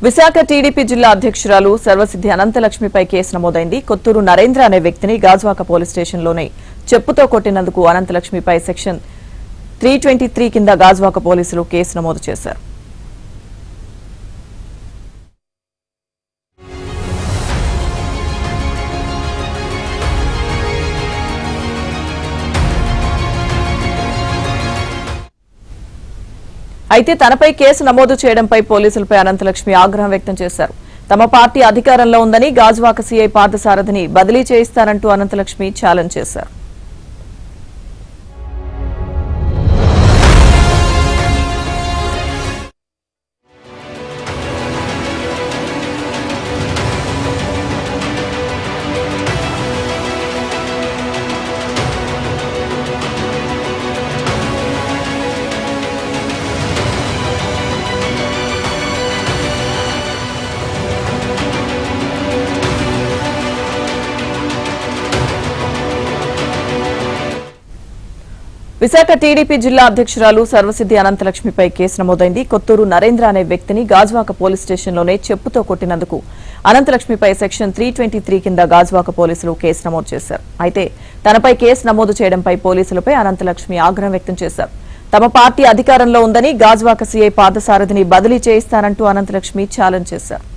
Visakha TDP జిల్లా అధ్యక్షురాలు Sarvasiddhi అనంతలక్ష్మిపై case నమోదైంది. కొత్తూరు నరేంద్ర అనే వ్యక్తిని గాజువాక పోలీస్ స్టేషన్లోనే చెప్పుతో కొట్టినందుకు అనంతలక్ష్మిపై సెక్షన్ 323 కింద గాజువాక పోలీసులు కేసు నమోదు చేశారు. అయితే తనపై కేసు నమోదు చేయడంపై పోలీసులపై అనంతలక్ష్మి ఆగ్రహం వ్యక్తం చేశారు. తమ పార్టీ అధికారంలో ఉందని గాజువాక సీఐ పార్థసారథిని బదిలీ చేయిస్తానంటూ అనంతలక్ష్మి ఛాలెంజ్ చేశారు. విశాఖ టీడీపీ జిల్లా అధ్యక్షురాలు సర్వసిద్ధి అనంతలక్ష్మిపై కేసు నమోదైంది. కొత్తూరు నరేంద్ర అనే వ్యక్తిని గాజువాక పోలీస్ స్టేషన్లోనే చెప్పుతో కొట్టినందుకు అనంతలక్ష్మిపై సెక్షన్ 323 కింద గాజువాక పోలీసులు కేసు నమోదు చేశారు. అయితే తనపై కేసు నమోదు చేయడంపై పోలీసులపై అనంతలక్ష్మి ఆగ్రహం వ్యక్తం చేశారు. తమ పార్టీ అధికారంలో ఉందని గాజువాక సీఐ పార్థసారథిని బదిలీ చేయిస్తానంటూ అనంతలక్ష్మి ఛాలెంజ్ చేశారు.